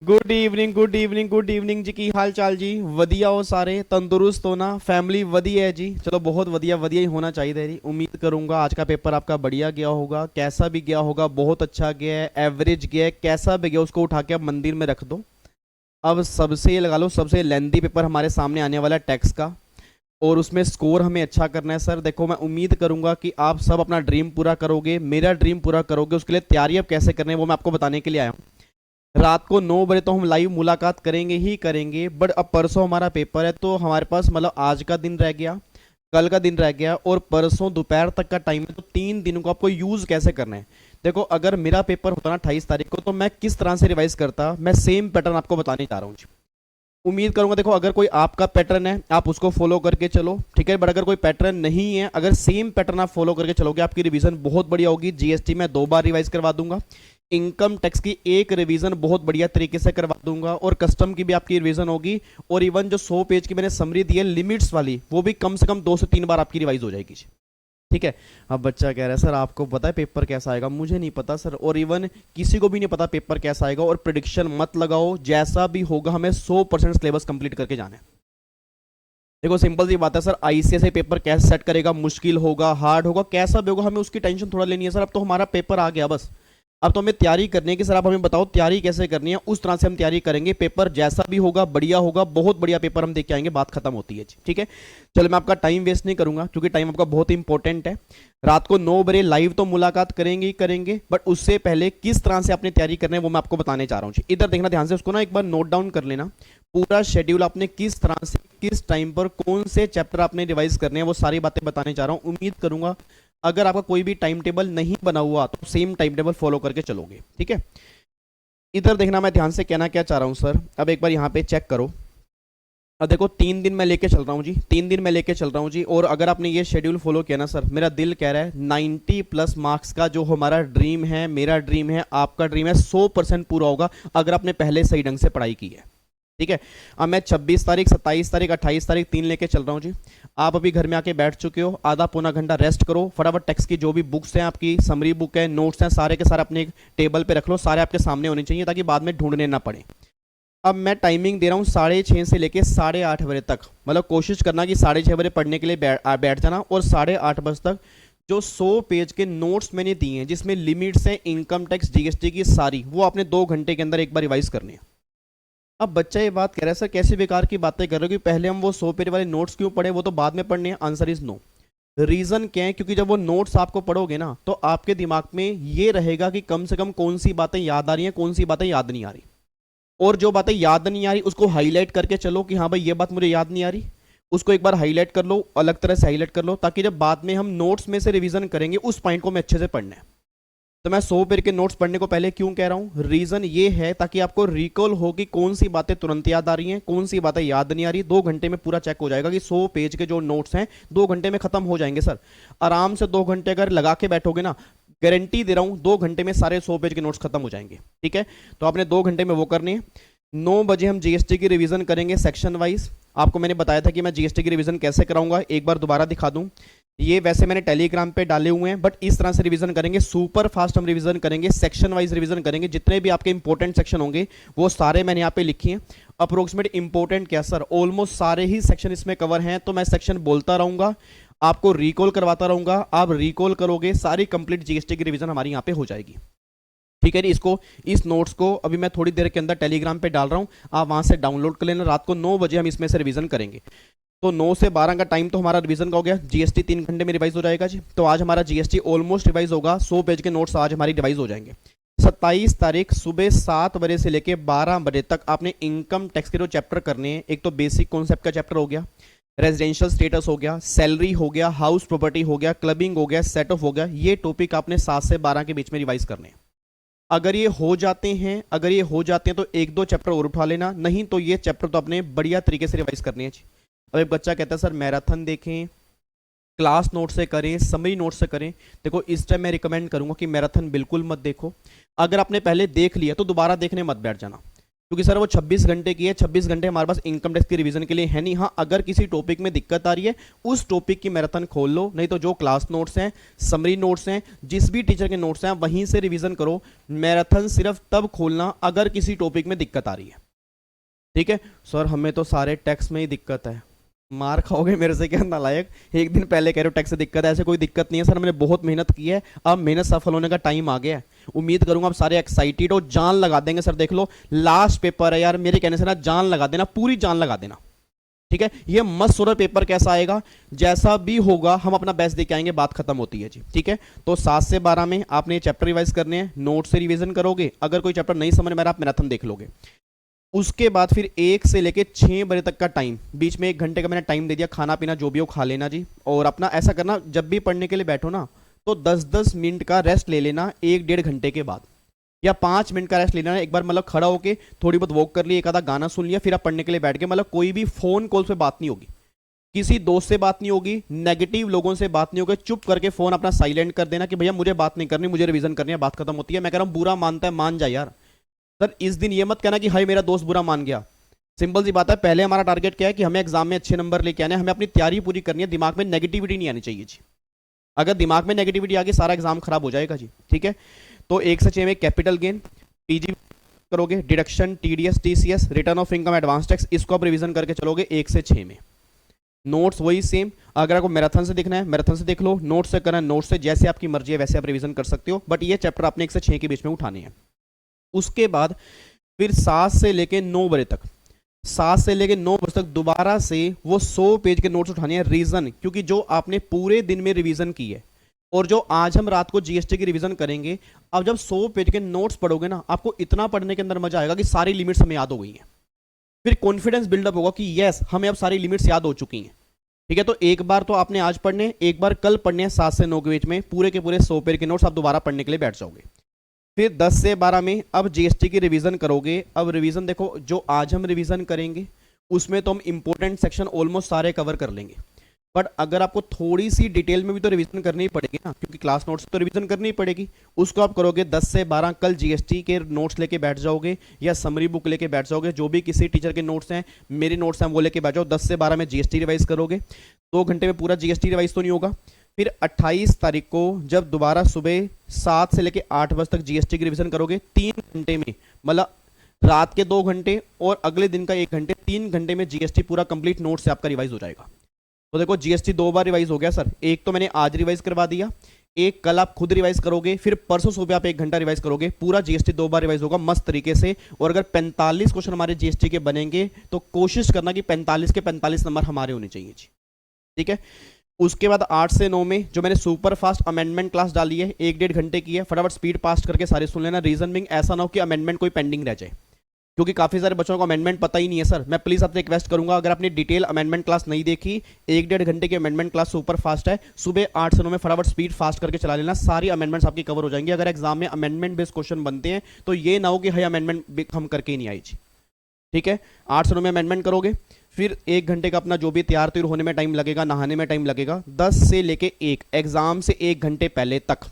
Good evening good evening good evening जी। की हाल चाल जी? ਵਧੀਆ ਹੋ ਸਾਰੇ? तंदुरुस्त हो ना? फैमिली ਵਧੀਆ है जी? चलो बहुत ਵਧੀਆ ਵਧੀਆ ही होना चाहिए जी। उम्मीद करूंगा आज का पेपर आपका बढ़िया गया होगा। कैसा भी गया होगा, बहुत अच्छा गया है, एवरेज गया है, कैसा भी गया उसको उठा के अब मंदिर में रख दो। अब सबसे ये लगा लो, सबसे लेंदी पेपर हमारे सामने आने वाला है टैक्स का। और उसमें स्कोर हमें अच्छा करना है सर। देखो मैं उम्मीद करूंगा कि आप सब अपना ड्रीम पूरा करोगे, मेरा ड्रीम पूरा करोगे। उसके लिए तैयारी अब कैसे करनी है वो मैं आपको बताने के लिए आया हूँ। रात को 9 बजे तो हम लाइव मुलाकात करेंगे ही करेंगे, बट अब परसों हमारा पेपर है तो हमारे पास मतलब आज का दिन रह गया, कल का दिन रह गया और परसों दोपहर तक का टाइम है। तो 3 दिनों को आपको यूज कैसे करना है। देखो अगर मेरा पेपर होता ना 28 तारीख को, तो मैं किस तरह से रिवाइज करता, मैं सेम पैटर्न आपको बताने जा रहा हूँ। उम्मीद करूंगा देखो अगर कोई आपका पैटर्न है आप उसको फॉलो करके चलो, ठीक है। बट अगर कोई पैटर्न नहीं है, अगर सेम पैटर्न आप फॉलो करके चलोगे, आपकी रिवीजन बहुत बढ़िया होगी। जीएसटी में 2 बार रिवाइज करवा दूंगा, इनकम टैक्स की एक रिवीजन बहुत बढ़िया तरीके से करवा दूंगा, और कस्टम की भी आपकी रिवीजन होगी। और इवन जो 100 पेज की मैंने समरी दी है लिमिट्स वाली, वो भी कम से कम 2 से 3 बार आपकी रिवाइज हो जाएगी, ठीक है। अब बच्चा कह रहा है सर आपको पता है पेपर कैसा आएगा? मुझे नहीं पता सर, और इवन किसी को भी नहीं पता पेपर कैसा आएगा। और प्रिडिक्शन मत लगाओ, जैसा भी होगा हमें 100% सिलेबस कंप्लीट करके जाना है। देखो सिंपल सी बात है सर, आईसीएसई पेपर कैसे सेट करेगा, मुश्किल होगा, हार्ड होगा, कैसा भी होगा, हमें उसकी टेंशन थोड़ा लेनी है सर। अब तो हमारा पेपर आ गया बस, अब तो हमें तैयारी करनी है कि सर आप हमें बताओ तैयारी कैसे करनी है, उस तरह से हम तैयारी करेंगे। पेपर जैसा भी होगा बढ़िया होगा, बहुत बढ़िया पेपर हम देख के आएंगे, बात खत्म होती है जी, ठीक है। चलो मैं आपका टाइम वेस्ट नहीं करूंगा क्योंकि टाइम आपका बहुत इंपॉर्टेंट है। रात को 9 बजे लाइव तो मुलाकात करेंगे ही करेंगे, बट उससे पहले किस तरह से अपनी तैयारी करनी है वो मैं आपको बताने जा रहा हूँ। इधर देखना ध्यान से, उसको ना एक बार नोट डाउन कर लेना। पूरा शेड्यूल आपने किस तरह से किस टाइम पर कौन से चैप्टर आपने रिवाइज करने हैं वो सारी बातें बताने जा रहा हूँ। उम्मीद करूंगा अगर आपका कोई भी टाइम टेबल नहीं बना हुआ तो सेम टाइम टेबल फॉलो करके चलोगे, ठीक है। इधर देखना मैं ध्यान से कहना क्या चाह रहा हूं सर, अब एक बार यहाँ पे चेक करो। अब देखो 3 दिन मैं लेके चल रहा हूँ जी, 3 दिन मैं लेके चल रहा हूँ जी। और अगर आपने ये शेड्यूल फॉलो किया ना सर, मेरा दिल कह रहा है 90+ मार्क्स का जो हमारा ड्रीम है, मेरा ड्रीम है, आपका ड्रीम है, 100% पूरा होगा अगर आपने पहले सही ढंग से पढ़ाई की है, ठीक है। अब मैं 26 तारीख, 27 तारीख, 28 तारीख 3 लेके चल रहा हूँ जी। आप अभी घर में आके बैठ चुके हो, आधा पौना घंटा रेस्ट करो, फटाफट टेक्स्ट की जो भी बुक्स हैं, आपकी समरी बुक है, नोट्स हैं, सारे के सारे अपने एक टेबल पे रख लो, सारे आपके सामने होने चाहिए ताकि बाद में ढूंढने ना पड़े। अब मैं टाइमिंग दे रहा हूँ 6:30 से लेके 8:30 बजे तक, मतलब कोशिश करना कि 6:30 बजे पढ़ने के लिए बैठ जाना, और 8:30 बजे तक जो 100 पेज के नोट्स मैंने दिए हैं जिसमें लिमिट्स हैं इनकम टैक्स जीएसटी की सारी, वो आपने 2 घंटे के अंदर एक बार रिवाइज करनी है। अब बच्चा ये बात कह रहा है सर कैसी बेकार की बातें कर रहे हो कि पहले हम वो 100 पेज वाले नोट्स क्यों पढ़े, वो तो बाद में पढ़ने हैं। Answer is no. रीजन क्या है? क्योंकि जब वो नोट्स आपको पढ़ोगे ना तो आपके दिमाग में ये रहेगा कि कम से कम कौन सी बातें याद आ रही हैं, कौन सी बातें याद नहीं आ रही। और जो बातें याद नहीं आ रही उसको हाईलाइट करके चलो कि हाँ भाई ये बात मुझे याद नहीं आ रही, उसको एक बार हाईलाइट कर लो, अलग तरह से हाईलाइट कर लो, ताकि जब बाद में हम नोट्स में से रिवीजन करेंगे उस पॉइंट को मैं अच्छे से पढ़ना है। तो मैं 100 पेज के नोट्स पढ़ने को पहले क्यों कह रहा हूं, रीजन ये है ताकि आपको रिकॉल हो कि कौन सी बातें तुरंत याद आ रही हैं, कौन सी बातें याद नहीं आ रही। 2 घंटे में पूरा चेक हो जाएगा कि 100 पेज के जो नोट्स हैं 2 घंटे में खत्म हो जाएंगे सर। आराम से 2 घंटे अगर लगा के बैठोगे ना, गारंटी दे रहा हूं 2 घंटे में सारे 100 पेज के नोट्स खत्म हो जाएंगे, ठीक है। तो आपने 2 घंटे में वो करनी है। 9 बजे हम जीएसटी की रिवीजन करेंगे सेक्शन वाइज। आपको मैंने बताया था कि मैं जीएसटी की रिवीजन कैसे कराऊंगा, एक बार दोबारा दिखा दूं। ये वैसे मैंने टेलीग्राम पे डाले हुए हैं, बट इस तरह से रिवीजन करेंगे, सुपर फास्ट हम रिवीजन करेंगे, सेक्शन वाइज रिवीजन करेंगे। जितने भी आपके इंपॉर्टेंट सेक्शन होंगे वो सारे मैंने यहाँ पे लिखे हैं। अप्रोक्सीमेट इंपॉर्टेंट क्या सर, ऑलमोस्ट सारे ही सेक्शन इसमें कवर हैं, तो मैं सेक्शन बोलता रहूंगा, आपको रिकॉल करवाता रहूंगा, आप रिकॉल करोगे, सारी कंप्लीट जीएसटी की रिवीजन हमारी यहाँ पे हो जाएगी, ठीक है। इसको इस नोट्स को अभी मैं थोड़ी देर के अंदर टेलीग्राम पे डाल रहा हूँ, आप वहां से डाउनलोड कर लेना। रात को 9 बजे हम इसमें से रिवीजन करेंगे। तो 9 से 12 का टाइम तो हमारा रिवीजन का हो गया। जीएसटी 3 घंटे में रिवाइज हो जाएगा जी। तो आज हमारा जीएसटी ऑलमोस्ट रिवाइज होगा, 100 पेज के नोट्स आज हमारी रिवाइज हो जाएंगे। 27 तारीख सुबह 7 बजे से लेकर 12 बजे तक आपने इनकम टैक्स के जो चैप्टर करने हैं, एक तो बेसिक कॉन्सेप्ट का चैप्टर हो गया, रेजिडेंशियल स्टेटस हो गया, सैलरी हो गया, हाउस प्रॉपर्टी हो गया, क्लबिंग हो गया, सेट ऑफ हो गया, ये टॉपिक आपने 7 से 12 के बीच में रिवाइज करने हैं। अगर ये हो जाते हैं, अगर ये हो जाते हैं तो 1-2 चैप्टर और उठा लेना, नहीं तो ये चैप्टर तो अपने बढ़िया तरीके से रिवाइज करने हैं। अब एक बच्चा कहता है सर मैराथन देखें, क्लास नोट से करें, समरी नोट से करें। देखो इस टाइम मैं रिकमेंड करूंगा कि मैराथन बिल्कुल मत देखो। अगर आपने पहले देख लिया तो दोबारा देखने मत बैठ जाना। क्योंकि सर वो 26 घंटे की है, 26 घंटे हमारे पास इनकम टैक्स की रिवीजन के लिए है नहीं। हाँ, अगर किसी टॉपिक में दिक्कत आ रही है उस टॉपिक की मैराथन खोल लो, नहीं तो जो क्लास नोट्स हैं, समरी नोट्स हैं, जिस भी टीचर के नोट्स हैं वहीं से रिवीजन करो। मैराथन सिर्फ तब खोलना अगर किसी टॉपिक में दिक्कत आ रही है, ठीक है। सर हमें तो सारे टैक्स में ही दिक्कत है, मार खाओगे मेरे से क्या नालायक, एक दिन पहले कह रहे हो टैक्स से दिक्कत है। ऐसे कोई दिक्कत नहीं है सर, मैंने बहुत मेहनत की है, अब मेहनत सफल होने का टाइम आ गया है। उम्मीद करूंगा आप सारे एक्साइटेड हो, जान लगा देंगे। सर देख लो लास्ट पेपर है यार, मेरे कहने से ना जान लगा देना, पूरी जान लगा देना, ठीक है। ये मस्त सोलर पेपर कैसा आएगा, जैसा भी होगा हम अपना बेस्ट देके आएंगे, बात खत्म होती है जी, ठीक है। तो 7 से 12 में आपने ये चैप्टर रिवाइज करने हैं, नोट से रिवीजन करोगे। अगर कोई चैप्टर नहीं समझ में आ रहा आप मैराथन देख लोगे। उसके बाद फिर 1 से लेके 6 बजे तक का टाइम, बीच में 1 घंटे का मैंने टाइम दे दिया, खाना पीना जो भी हो खा लेना जी। और अपना ऐसा करना जब भी पढ़ने के लिए बैठो ना तो 10-10 मिनट का रेस्ट ले लेना 1-1.5 घंटे के बाद, या 5 मिनट का रेस्ट ले लेना एक बार, मतलब खड़ा होके थोड़ी बहुत वॉक कर ली, एक आधा गाना सुन लिया, फिर आप पढ़ने के लिए बैठ गए। मतलब कोई भी फोन कॉल पे बात नहीं होगी, किसी दोस्त से बात नहीं होगी, नेगेटिव लोगों से बात नहीं होगी। चुप करके फोन अपना साइलेंट कर देना कि भैया मुझे बात नहीं करनी, मुझे रिवीजन करनी है, बात खत्म होती है। मैं कह रहा हूं बुरा मानता है मान जाए यार। सर इस दिन ये मत कहना कि हाय मेरा दोस्त बुरा मान गया। सिंपल सी बात है, पहले हमारा टारगेट क्या है कि हमें एग्जाम में अच्छे नंबर लेके आने, हमें अपनी तैयारी पूरी करनी है, दिमाग में नेगेटिविटी नहीं आनी चाहिए जी। अगर दिमाग में नेगेटिविटी आ गई सारा एग्जाम खराब हो जाएगा जी, ठीक है। तो 1 से 6 में कैपिटल गेन, पीजी करोगे, deduction, TDS, TCS, return of income, advance tax, इसको आप रिवीजन करके चलोगे 1 से 6 में। नोट्स वही सेम, अगर आपको मैराथन से देखना है मैराथन से देख लो, नोट से करना है नोट से, जैसे आपकी मर्जी है वैसे आप रिवीजन कर सकते हो, बट ये चैप्टर आपने 1 से 6 के बीच में उठाने हैं। उसके बाद फिर 7 से लेके 9 बजे तक, 7 से लेके 9 बजे तक दोबारा से वो 100 पेज के नोट्स उठाने हैं। रीजन क्योंकि जो आपने पूरे दिन में रिवीजन की है और जो आज हम रात को जीएसटी की रिवीजन करेंगे, अब जब 100 पेज के नोट्स पढ़ोगे ना आपको इतना पढ़ने के अंदर मजा आएगा कि सारी लिमिट्स हमें याद हो गई हैं। फिर कॉन्फिडेंस बिल्डअप होगा कि यस हमें अब सारी लिमिट्स याद हो चुकी हैं, ठीक है। तो एक बार तो आपने आज पढ़ने, एक बार कल पढ़ने हैं 7 से 9 के बीच में, पूरे के पूरे 100 पेज के नोट्स आप दोबारा पढ़ने के लिए बैठ जाओगे। फिर 10 से 12 में अब जीएसटी की रिवीजन करोगे। अब रिवीजन देखो, जो आज हम रिवीजन करेंगे उसमें तो हम इंपॉर्टेंट सेक्शन ऑलमोस्ट सारे कवर कर लेंगे, बट अगर आपको थोड़ी सी डिटेल में भी तो रिवीजन करनी ही पड़ेगी ना, क्योंकि क्लास नोट्स तो रिवीजन करनी ही पड़ेगी। उसको आप करोगे 10 से 12। कल जीएसटी के नोट्स लेके बैठ जाओगे या समरी बुक लेके बैठ जाओगे, जो भी किसी टीचर के नोट्स हैं, मेरे नोट्स हैं, वो लेके बैठ जाओ। 10 से 12 में जीएसटी रिवाइज करोगे, 2 घंटे में पूरा जीएसटी रिवाइज तो नहीं होगा। फिर 28 तारीख को जब दोबारा सुबह 7 से लेके 8 बजे तक जीएसटी की रिवीजन करोगे, 3 घंटे में, मतलब रात के 2 घंटे और अगले दिन का 1 घंटे, 3 घंटे में जीएसटी पूरा कंप्लीट नोट से आपका रिवाइज हो जाएगा। तो देखो जीएसटी 2 बार रिवाइज हो गया सर, एक तो मैंने आज रिवाइज करवा दिया, एक कल आप खुद रिवाइज करोगे, फिर परसों सुबह आप 1 घंटा रिवाइज करोगे, पूरा जीएसटी 2 बार रिवाइज होगा मस्त तरीके से। और अगर 45 क्वेश्चन हमारे जीएसटी के बनेंगे तो कोशिश करना कि 45 के 45 नंबर हमारे होने चाहिए जी, ठीक है। उसके बाद 8 से 9 में जो मैंने सुपर फास्ट अमेंडमेंट क्लास डाली है, 1-1.5 घंटे की है, फटाफट स्पीड पास्ट करके सारे सुन लेना। रीजन बिंग ऐसा ना हो कि अमेंडमेंट कोई पेंडिंग रह जाए, क्योंकि काफी सारे बच्चों को अमेंडमेंट पता ही नहीं है। सर मैं प्लीज आपसे रिक्वेस्ट करूंगा, अगर आपने डिटेल अमेंडमेंट क्लास नहीं देखी, 1-1.5 घंटे की अमेंडमेंट क्लास सुपर फास्ट है, सुबह 8 से 9 में फटाफट स्पीड फास्ट करके चला लेना, सारी अमेंडमेंट्स आपकी कवर हो जाएंगी। अगर एग्जाम में अमेंडमेंट बेस्ड क्वेश्चन बनते हैं तो ये ना हो कि हाई अमेंडमेंट हम करके ही नहीं आई जी, ठीक है। 8 से 9 में अमेंडमेंट करोगे, फिर 1 घंटे का अपना जो भी तैयार तुर होने में टाइम लगेगा, नहाने में टाइम लगेगा। 10 से लेके 1 एग्जाम से 1 घंटे पहले तक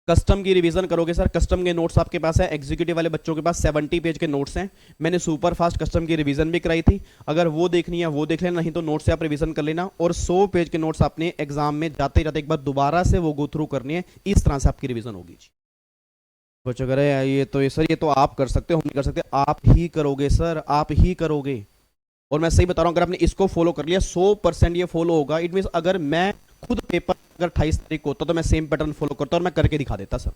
कस्टम की रिवीजन करोगे। सर कस्टम के नोट्स आपके पास है, एग्जीक्यूटिव वाले बच्चों के पास 70 पेज के नोट्स हैं, मैंने सुपर फास्ट कस्टम की रिवीजन भी कराई थी, अगर वो देखनी है वो देख लेना, नहीं तो नोट्स से आप रिवीजन कर लेना। और 100 पेज के नोट्स आपने एग्जाम में जाते जाते एक बार दोबारा से वो गो थ्रू करनी है, इस तरह से आपकी रिवीजन होगी जी। बच्चों कह रहे हैं ये तो सर ये तो आप कर सकते हो, हम नहीं कर सकते। आप ही करोगे सर, आप ही करोगे। और मैं सही बता रहा हूं, अगर आपने इसको फॉलो कर लिया 100% ये फॉलो होगा। इट मीन अगर मैं खुद पेपर अगर 28 तारीख को होता तो मैं सेम पैटर्न फॉलो करता और मैं करके दिखा देता सर,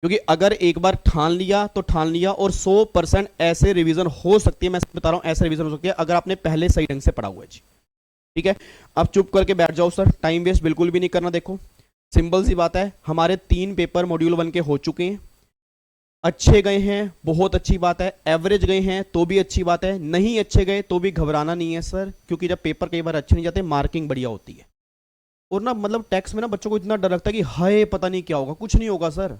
क्योंकि अगर एक बार ठान लिया तो ठान लिया। और 100% ऐसे रिवीजन हो सकती है, मैं बता रहा हूं ऐसे रिवीजन हो सकती है अगर आपने पहले सही ढंग से पढ़ा हुआ है जी, ठीक है। अब चुप करके बैठ जाओ सर, टाइम वेस्ट बिल्कुल भी नहीं करना। देखो सिंपल सी बात है, हमारे 3 पेपर मॉड्यूल 1 के हो चुके हैं, अच्छे गए हैं बहुत अच्छी बात है, एवरेज गए हैं तो भी अच्छी बात है, नहीं अच्छे गए तो भी घबराना नहीं है सर, क्योंकि जब पेपर कई बार अच्छे नहीं जाते मार्किंग बढ़िया होती है। और ना मतलब टैक्स में ना बच्चों को इतना डर लगता है कि हाय पता नहीं क्या होगा, कुछ नहीं होगा सर।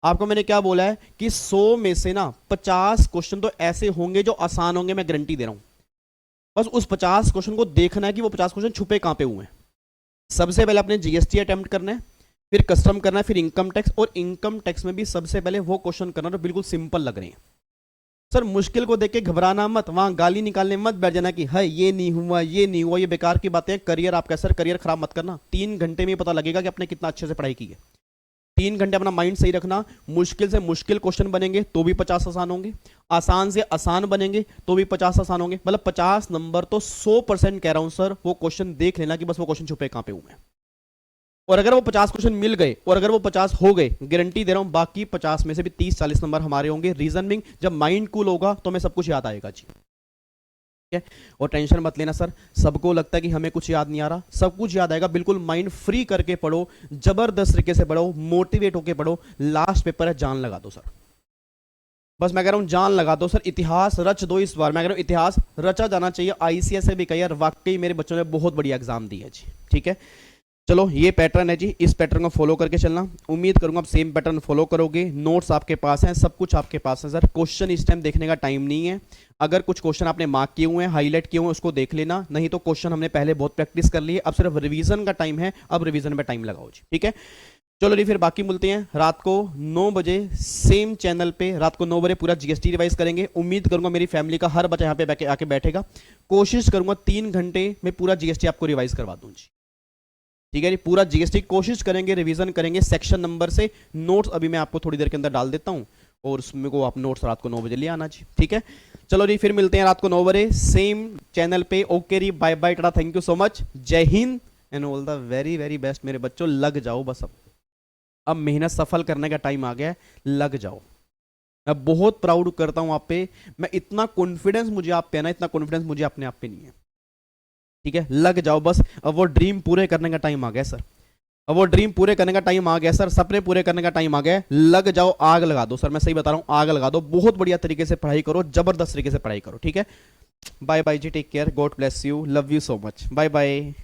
आपको मैंने क्या बोला है कि 100 में से ना 50 क्वेश्चन तो ऐसे होंगे जो आसान होंगे, मैं गारंटी दे रहा हूं। बस उस 50 क्वेश्चन को देखना है कि वो 50 क्वेश्चन छुपे कहां पे हुए हैं। सबसे पहले आपने जीएसटी अटेम्प्ट करना है, फिर कस्टम करना है, फिर इनकम टैक्स। और इनकम टैक्स में भी सबसे पहले वो क्वेश्चन करना जो बिल्कुल सिंपल लग रहे हैं। सर मुश्किल को देख के घबराना मत, वहां गाली निकालने मत बैठ जाना कि है ये नहीं हुआ ये नहीं हुआ, ये बेकार की बातें। करियर आपका सर, करियर खराब मत करना। 3 घंटे में ही पता लगेगा कि आपने कितना अच्छे से पढ़ाई की है। 3 घंटे अपना माइंड सही रखना। मुश्किल से मुश्किल क्वेश्चन बनेंगे तो भी 50 आसान होंगे, आसान से आसान बनेंगे तो भी 50 आसान होंगे। मतलब 50 नंबर तो 100% कह रहा हूं सर। वो क्वेश्चन देख लेना कि बस वो क्वेश्चन छुपे कहां पे हुए हैं। और अगर वो 50 क्वेश्चन मिल गए और अगर वो 50 हो गए, गारंटी दे रहा हूं बाकी 50 में से भी 30-40 नंबर हमारे होंगे। रीजन बिंग, जब माइंड कूल होगा तो हमें सब कुछ याद आएगा जी। ठीक है, और टेंशन मत लेना सर। सबको लगता है कि हमें कुछ याद नहीं आ रहा, सब कुछ याद आएगा। बिल्कुल माइंड फ्री करके पढ़ो, जबरदस्त तरीके से पढ़ो, मोटिवेट होके पढ़ो। लास्ट पेपर है, जान लगा दो सर। बस मैं कह रहा हूं जान लगा दो सर। इतिहास रच दो इस बार। मैं कह रहा हूं इतिहास रचा जाना चाहिए। आईसीएस से भी कही यार वाकई मेरे बच्चों ने बहुत बढ़िया एग्जाम दी है जी। ठीक है, चलो ये पैटर्न है जी, इस पैटर्न को फॉलो करके चलना। उम्मीद करूंगा आप सेम पैटर्न फॉलो करोगे। नोट्स आपके पास हैं, सब कुछ आपके पास है सर। क्वेश्चन इस टाइम देखने का टाइम नहीं है। अगर कुछ क्वेश्चन आपने मार्क किए हुए हैं, हाईलाइट किए हुए हैं, उसको देख लेना। नहीं तो क्वेश्चन हमने पहले बहुत प्रैक्टिस कर ली है, अब सिर्फ रिवीजन का टाइम है। अब रिवीजन में टाइम लगाओ जी। ठीक है, चलो जी फिर बाकी मिलते हैं रात को 9 बजे सेम चैनल पे। रात को 9 बजे पूरा जीएसटी रिवाइज करेंगे। उम्मीद करूंगा मेरी फैमिली का हर बच्चा यहाँ पे आके बैठेगा। कोशिश करूंगा 3 घंटे में पूरा जीएसटी आपको रिवाइज करवा दूं जी। ठीक है जी, पूरा जीएसटी कोशिश करेंगे, रिवीजन करेंगे सेक्शन नंबर से। नोट्स अभी मैं आपको थोड़ी देर के अंदर डाल देता हूं और उसमें को आप नोट्स रात को 9 बजे ले आना जी। ठीक है, चलो जी फिर मिलते हैं रात को 9 बजे सेम चैनल पे। ओके जी, bye bye, tata, thank you so much, जय हिंद and all the very very best मेरे बच्चों। लग जाओ बस, अब मेहनत सफल करने का टाइम आ गया है, लग जाओ। मैं बहुत प्राउड करता हूं आप पे। मैं इतना कॉन्फिडेंस मुझे आप पे है ना, इतना कॉन्फिडेंस मुझे अपने आप पे नहीं है। ठीक है, लग जाओ बस। अब वो ड्रीम पूरे करने का टाइम आ गया सर। अब वो ड्रीम पूरे करने का टाइम आ गया सर। सपने पूरे करने का टाइम आ गया। लग जाओ, आग लगा दो सर। मैं सही बता रहा हूं, आग लगा दो। बहुत बढ़िया तरीके से पढ़ाई करो, जबरदस्त तरीके से पढ़ाई करो। ठीक है, बाय बाय जी, take care, God bless you, love you so much, bye bye.